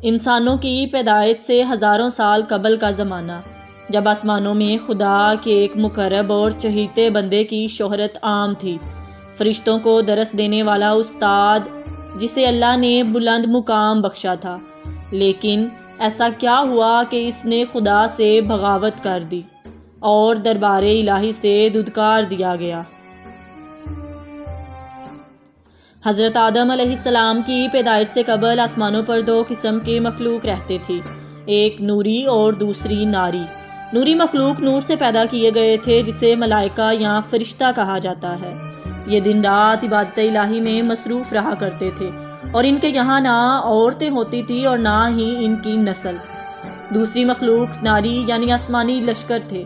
انسانوں کی پیدائش سے ہزاروں سال قبل کا زمانہ، جب آسمانوں میں خدا کے ایک مقرب اور چہیتے بندے کی شہرت عام تھی، فرشتوں کو درس دینے والا استاد جسے اللہ نے بلند مقام بخشا تھا۔ لیکن ایسا کیا ہوا کہ اس نے خدا سے بغاوت کر دی اور دربار الہی سے دھتکار دیا گیا۔ حضرت آدم علیہ السلام کی پیدائش سے قبل آسمانوں پر دو قسم کے مخلوق رہتے تھے، ایک نوری اور دوسری ناری۔ نوری مخلوق نور سے پیدا کیے گئے تھے، جسے ملائکہ یا فرشتہ کہا جاتا ہے۔ یہ دن رات عبادت الہی میں مصروف رہا کرتے تھے، اور ان کے یہاں نہ عورتیں ہوتی تھیں اور نہ ہی ان کی نسل۔ دوسری مخلوق ناری یعنی آسمانی لشکر تھے۔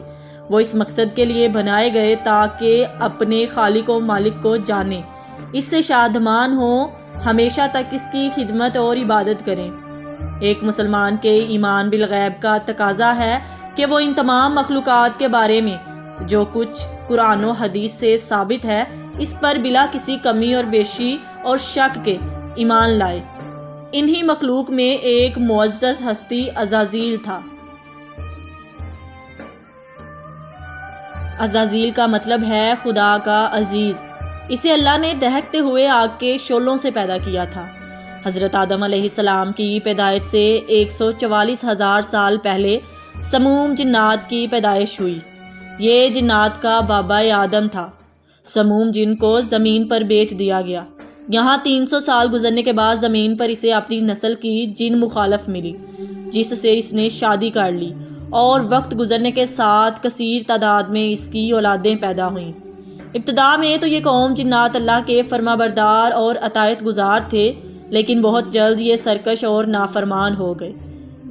وہ اس مقصد کے لیے بنائے گئے تاکہ اپنے خالق و مالک کو جانیں، اس سے شادمان ہوں، ہمیشہ تک اس کی خدمت اور عبادت کریں۔ ایک مسلمان کے ایمان بالغیب کا تقاضا ہے کہ وہ ان تمام مخلوقات کے بارے میں جو کچھ قرآن و حدیث سے ثابت ہے، اس پر بلا کسی کمی اور بیشی اور شک کے ایمان لائے۔ انہی مخلوق میں ایک معزز ہستی عزازیل تھا۔ عزازیل کا مطلب ہے خدا کا عزیز۔ اسے اللہ نے دہکتے ہوئے آگ کے شعلوں سے پیدا کیا تھا۔ حضرت آدم علیہ السلام کی پیدائش سے 144,000 سال پہلے سموم جنات کی پیدائش ہوئی۔ یہ جنات کا بابا آدم تھا۔ سموم جن کو زمین پر بیچ دیا گیا۔ یہاں 300 سال گزرنے کے بعد زمین پر اسے اپنی نسل کی جن مخالف ملی، جس سے اس نے شادی کر لی، اور وقت گزرنے کے ساتھ کثیر تعداد میں اس کی اولادیں پیدا ہوئیں۔ ابتدا میں تو یہ قوم جنات اللہ کے فرما بردار اور اطاعت گزار تھے، لیکن بہت جلد یہ سرکش اور نافرمان ہو گئے۔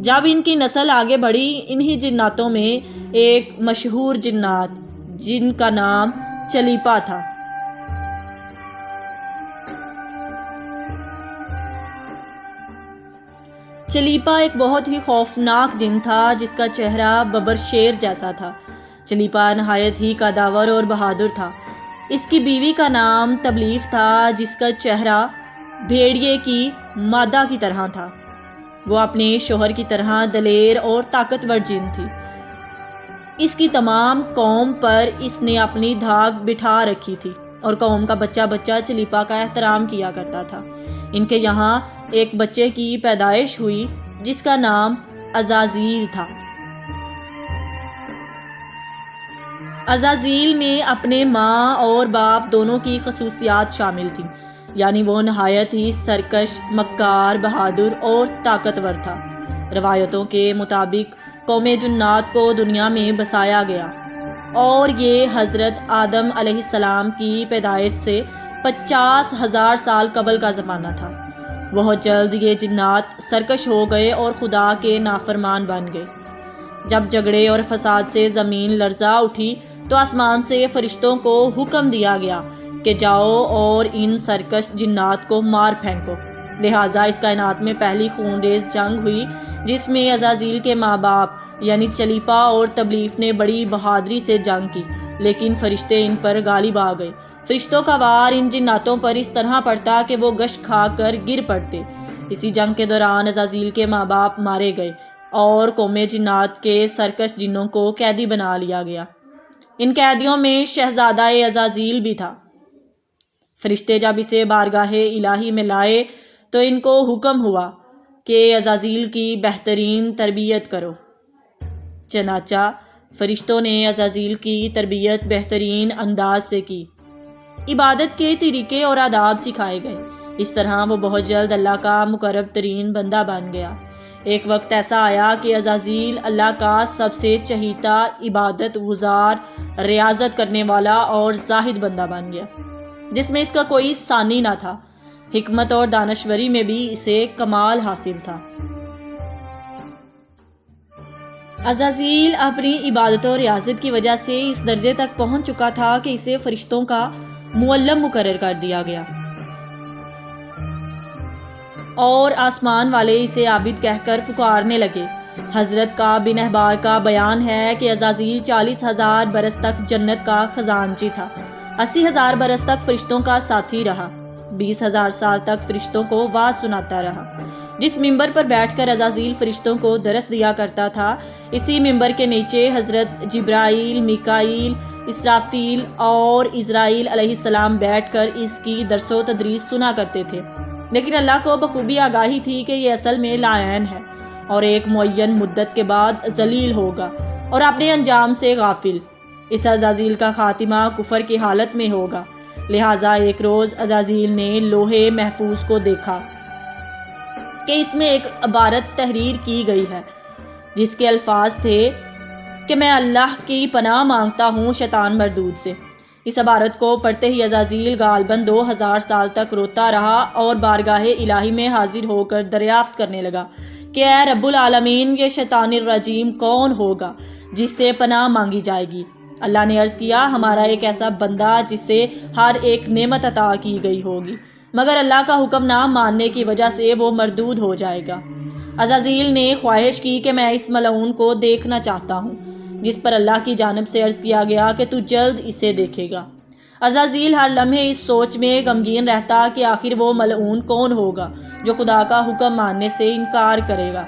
جب ان کی نسل آگے بڑھی، انہی جناتوں میں ایک مشہور جنات جن کا نام چلیپا تھا۔ چلیپا ایک بہت ہی خوفناک جن تھا، جس کا چہرہ ببر شیر جیسا تھا۔ چلیپا نہایت ہی قداور اور بہادر تھا۔ اس کی بیوی کا نام تبلیف تھا، جس کا چہرہ بھیڑیے کی مادہ کی طرح تھا۔ وہ اپنے شوہر کی طرح دلیر اور طاقتور جن تھی۔ اس کی تمام قوم پر اس نے اپنی دھاک بٹھا رکھی تھی، اور قوم کا بچہ بچہ چلیپا کا احترام کیا کرتا تھا۔ ان کے یہاں ایک بچے کی پیدائش ہوئی جس کا نام عزازیل تھا۔ عزازیل میں اپنے ماں اور باپ دونوں کی خصوصیات شامل تھیں، یعنی وہ نہایت ہی سرکش، مکار، بہادر اور طاقتور تھا۔ روایتوں کے مطابق قوم جنات کو دنیا میں بسایا گیا، اور یہ حضرت آدم علیہ السلام کی پیدائش سے 50,000 سال قبل کا زمانہ تھا۔ بہت جلد یہ جنات سرکش ہو گئے اور خدا کے نافرمان بن گئے۔ جب جھگڑے اور فساد سے زمین لرزا اٹھی تو آسمان سے فرشتوں کو حکم دیا گیا کہ جاؤ اور ان سرکش جنات کو مار پھینکو۔ لہٰذا اس کائنات میں پہلی خون ریز جنگ ہوئی، جس میں عزازیل کے ماں باپ یعنی چلیپا اور تبلیف نے بڑی بہادری سے جنگ کی، لیکن فرشتے ان پر غالب آ گئے۔ فرشتوں کا وار ان جناتوں پر اس طرح پڑتا کہ وہ گشت کھا کر گر پڑتے۔ اسی جنگ کے دوران عزازیل کے ماں باپ مارے گئے اور قوم جنات کے سرکش جنوں کو قیدی بنا لیا گیا۔ ان قیدیوں میں شہزادہ عزازیل بھی تھا۔ فرشتے جب اسے بارگاہ الہی میں لائے تو ان کو حکم ہوا کہ عزازیل کی بہترین تربیت کرو۔ چنانچہ فرشتوں نے عزازیل کی تربیت بہترین انداز سے کی۔ عبادت کے طریقے اور آداب سکھائے گئے۔ اس طرح وہ بہت جلد اللہ کا مقرب ترین بندہ بن گیا۔ ایک وقت ایسا آیا کہ عزازیل اللہ کا سب سے چہیتا، عبادت گزار، ریاضت کرنے والا اور زاہد بندہ بن گیا، جس میں اس کا کوئی ثانی نہ تھا۔ حکمت اور دانشوری میں بھی اسے کمال حاصل تھا۔ عزازیل اپنی عبادت و ریاضت کی وجہ سے اس درجے تک پہنچ چکا تھا کہ اسے فرشتوں کا معلم مقرر کر دیا گیا، اور آسمان والے اسے عابد کہہ کر پکارنے لگے۔ حضرت کعب بن احبار کا بیان ہے کہ عزازیل 40,000 برس تک جنت کا خزانچی تھا، 80,000 برس تک فرشتوں کا ساتھی رہا۔ 20,000 سال تک فرشتوں کو واعظ سناتا رہا۔ جس ممبر پر بیٹھ کر عزازیل فرشتوں کو درس دیا کرتا تھا، اسی ممبر کے نیچے حضرت جبرائیل، میکائیل، اسرافیل اور عزرائیل علیہ السلام بیٹھ کر اس کی درس و تدریس سنا کرتے تھے۔ لیکن اللہ کو بخوبی آگاہی تھی کہ یہ اصل میں لاعین ہے اور ایک معین مدت کے بعد ذلیل ہوگا اور اپنے انجام سے غافل۔ اس عزازیل کا خاتمہ کفر کی حالت میں ہوگا۔ لہٰذا ایک روز عزازیل نے لوہے محفوظ کو دیکھا کہ اس میں ایک عبارت تحریر کی گئی ہے جس کے الفاظ تھے کہ میں اللہ کی پناہ مانگتا ہوں شیطان مردود سے۔ اس عبارت کو پڑھتے ہی عزازیل غالباً 2000 سال تک روتا رہا اور بارگاہ الہی میں حاضر ہو کر دریافت کرنے لگا کہ اے رب العالمین، یہ شیطان الرجیم کون ہوگا جس سے پناہ مانگی جائے گی؟ اللہ نے عرض کیا، ہمارا ایک ایسا بندہ جسے ہر ایک نعمت عطا کی گئی ہوگی، مگر اللہ کا حکم نہ ماننے کی وجہ سے وہ مردود ہو جائے گا۔ عزازیل نے خواہش کی کہ میں اس ملعون کو دیکھنا چاہتا ہوں، جس پر اللہ کی جانب سے عرض کیا گیا کہ تو جلد اسے دیکھے گا۔ عزازیل ہر لمحے اس سوچ میں غمگین رہتا کہ آخر وہ ملعون کون ہوگا جو خدا کا حکم ماننے سے انکار کرے گا۔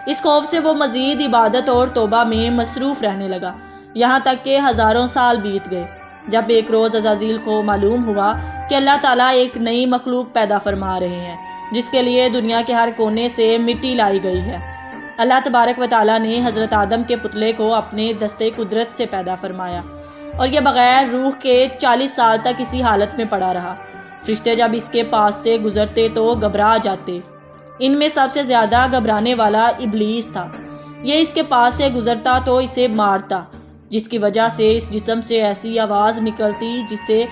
اس خوف سے وہ مزید عبادت اور توبہ میں مصروف رہنے لگا، یہاں تک کہ ہزاروں سال بیت گئے۔ جب ایک روز عزازیل کو معلوم ہوا کہ اللہ تعالیٰ ایک نئی مخلوق پیدا فرما رہے ہیں جس کے لیے دنیا کے ہر کونے سے مٹی لائی گئی ہے، اللہ تبارک و تعالیٰ نے حضرت آدم کے پتلے کو اپنے دستے قدرت سے پیدا فرمایا اور یہ بغیر روح کے 40 سال تک اسی حالت میں پڑا رہا۔ فرشتے جب اس کے پاس سے گزرتے تو گھبرا جاتے۔ ان میں سب سے زیادہ گھبرانے والا ابلیس تھا۔ یہ اس کے پاس سے گزرتا تو اسے مارتا، جس کی وجہ سے اس جسم سے ایسی آواز نکلتی جسے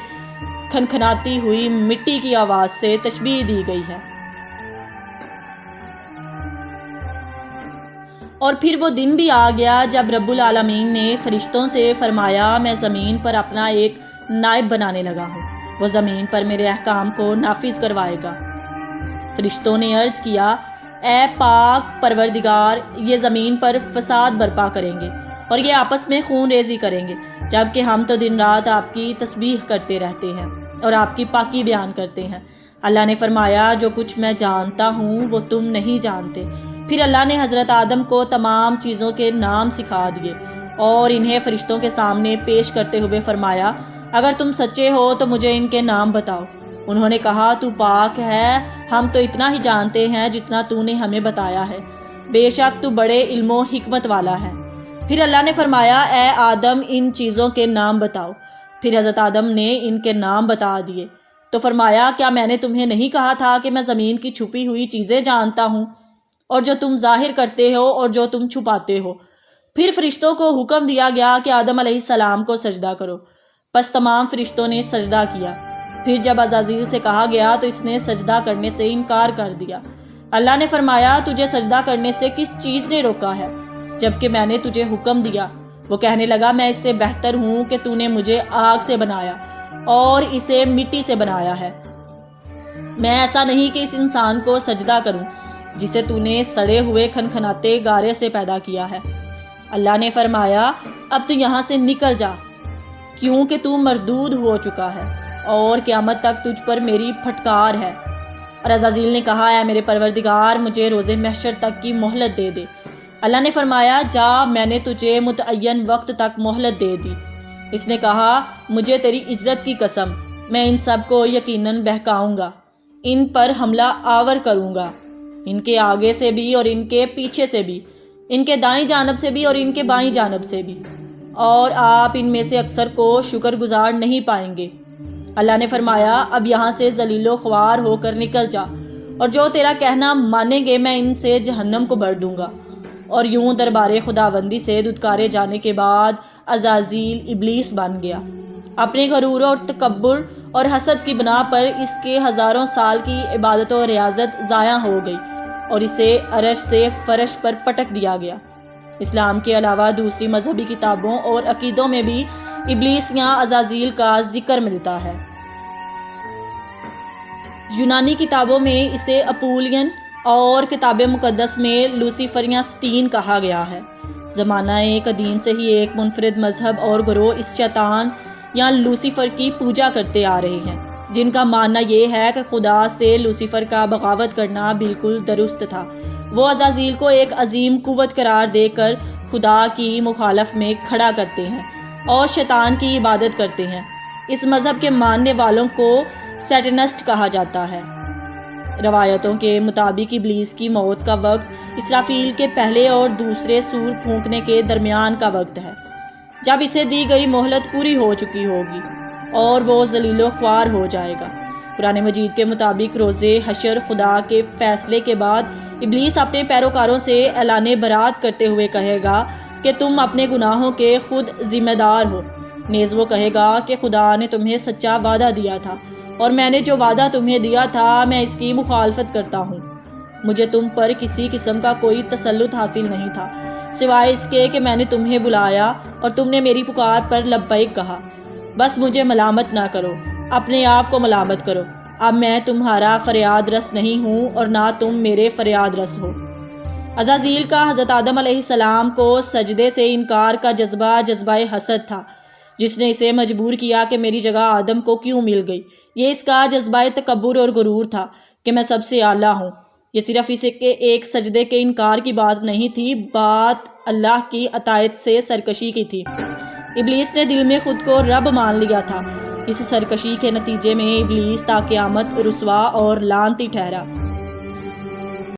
کھنکھناتی ہوئی مٹی کی آواز سے تشبیہ دی گئی ہے۔ اور پھر وہ دن بھی آ گیا جب رب العالمین نے فرشتوں سے فرمایا، میں زمین پر اپنا ایک نائب بنانے لگا ہوں، وہ زمین پر میرے احکام کو نافذ کروائے گا۔ فرشتوں نے عرض کیا، اے پاک پروردگار، یہ زمین پر فساد برپا کریں گے اور یہ آپس میں خون ریزی کریں گے، جبکہ ہم تو دن رات آپ کی تسبیح کرتے رہتے ہیں اور آپ کی پاکی بیان کرتے ہیں۔ اللہ نے فرمایا، جو کچھ میں جانتا ہوں وہ تم نہیں جانتے۔ پھر اللہ نے حضرت آدم کو تمام چیزوں کے نام سکھا دیے اور انہیں فرشتوں کے سامنے پیش کرتے ہوئے فرمایا، اگر تم سچے ہو تو مجھے ان کے نام بتاؤ۔ انہوں نے کہا، تو پاک ہے، ہم تو اتنا ہی جانتے ہیں جتنا تو نے ہمیں بتایا ہے، بے شک تو بڑے علم و حکمت والا ہے۔ پھر اللہ نے فرمایا، اے آدم، ان چیزوں کے نام بتاؤ۔ پھر حضرت آدم نے ان کے نام بتا دیے تو فرمایا، کیا میں نے تمہیں نہیں کہا تھا کہ میں زمین کی چھپی ہوئی چیزیں جانتا ہوں، اور جو تم ظاہر کرتے ہو اور جو تم چھپاتے ہو؟ پھر فرشتوں کو حکم دیا گیا کہ آدم علیہ السلام کو سجدہ کرو، پس تمام فرشتوں نے سجدہ کیا۔ پھر جب عزازیل سے کہا گیا تو اس نے سجدہ کرنے سے انکار کر دیا۔ اللہ نے فرمایا، تجھے سجدہ کرنے سے کس چیز نے روکا ہے جبکہ میں نے تجھے حکم دیا؟ وہ کہنے لگا، میں اس سے بہتر ہوں کہ تو نے مجھے آگ سے بنایا اور اسے مٹی سے بنایا ہے۔ میں ایسا نہیں کہ اس انسان کو سجدہ کروں جسے تو نے سڑے ہوئے کھنکھناتے گارے سے پیدا کیا ہے۔ اللہ نے فرمایا، اب تو یہاں سے نکل جا، کیونکہ تو مردود ہو چکا ہے اور قیامت تک تجھ پر میری پھٹکار ہے۔ اور عزازیل نے کہا، اے میرے پروردگار، مجھے روز محشر تک کی مہلت دے دے۔ اللہ نے فرمایا، جا، میں نے تجھے متعین وقت تک مہلت دے دی۔ اس نے کہا، مجھے تیری عزت کی قسم، میں ان سب کو یقیناً بہکاؤں گا، ان پر حملہ آور کروں گا، ان کے آگے سے بھی اور ان کے پیچھے سے بھی، ان کے دائیں جانب سے بھی اور ان کے بائیں جانب سے بھی، اور آپ ان میں سے اکثر کو شکر گزار نہیں پائیں گے۔ اللہ نے فرمایا، اب یہاں سے ذلیل و خوار ہو کر نکل جا، اور جو تیرا کہنا مانیں گے میں ان سے جہنم کو بھر دوں گا۔ اور یوں دربار خداوندی سے دھتکارے جانے کے بعد عزازیل ابلیس بن گیا۔ اپنے غرور اور تکبر اور حسد کی بنا پر اس کے ہزاروں سال کی عبادت و ریاضت ضائع ہو گئی اور اسے عرش سے فرش پر پٹک دیا گیا۔ اسلام کے علاوہ دوسری مذہبی کتابوں اور عقیدوں میں بھی ابلیس یا عزازیل کا ذکر ملتا ہے۔ یونانی کتابوں میں اسے اپولین اور کتاب مقدس میں لوسیفر یا سٹین کہا گیا ہے۔ زمانہ قدیم سے ہی ایک منفرد مذہب اور گروہ اس شیطان یا لوسیفر کی پوجا کرتے آ رہے ہیں۔ جن کا ماننا یہ ہے کہ خدا سے لوسیفر کا بغاوت کرنا بالکل درست تھا۔ وہ عزازیل کو ایک عظیم قوت قرار دے کر خدا کی مخالف میں کھڑا کرتے ہیں اور شیطان کی عبادت کرتے ہیں۔ اس مذہب کے ماننے والوں کو سیٹنسٹ کہا جاتا ہے۔ روایتوں کے مطابق ابلیس کی موت کا وقت اسرافیل کے پہلے اور دوسرے سور پھونکنے کے درمیان کا وقت ہے، جب اسے دی گئی مہلت پوری ہو چکی ہوگی اور وہ ذلیل و خوار ہو جائے گا۔ قرآن مجید کے مطابق روز حشر خدا کے فیصلے کے بعد ابلیس اپنے پیروکاروں سے اعلان برات کرتے ہوئے کہے گا کہ تم اپنے گناہوں کے خود ذمہ دار ہو۔ نیز وہ کہے گا کہ خدا نے تمہیں سچا وعدہ دیا تھا اور میں نے جو وعدہ تمہیں دیا تھا میں اس کی مخالفت کرتا ہوں۔ مجھے تم پر کسی قسم کا کوئی تسلط حاصل نہیں تھا سوائے اس کے کہ میں نے تمہیں بلایا اور تم نے میری پکار پر لبیک کہا۔ بس مجھے ملامت نہ کرو، اپنے آپ کو ملامت کرو۔ اب میں تمہارا فریاد رس نہیں ہوں اور نہ تم میرے فریاد رس ہو۔ عزازیل کا حضرت آدم علیہ السلام کو سجدے سے انکار کا جذبہ حسد تھا، جس نے اسے مجبور کیا کہ میری جگہ آدم کو کیوں مل گئی۔ یہ اس کا جذبہ تکبر اور غرور تھا کہ میں سب سے اعلیٰ ہوں۔ یہ صرف اس کے ایک سجدے کے انکار کی بات نہیں تھی، بات اللہ کی اطاعت سے سرکشی کی تھی۔ ابلیس نے دل میں خود کو رب مان لیا تھا۔ اس سرکشی کے نتیجے میں ابلیس تا قیامت رسوا اور لعنتی ٹھہرا۔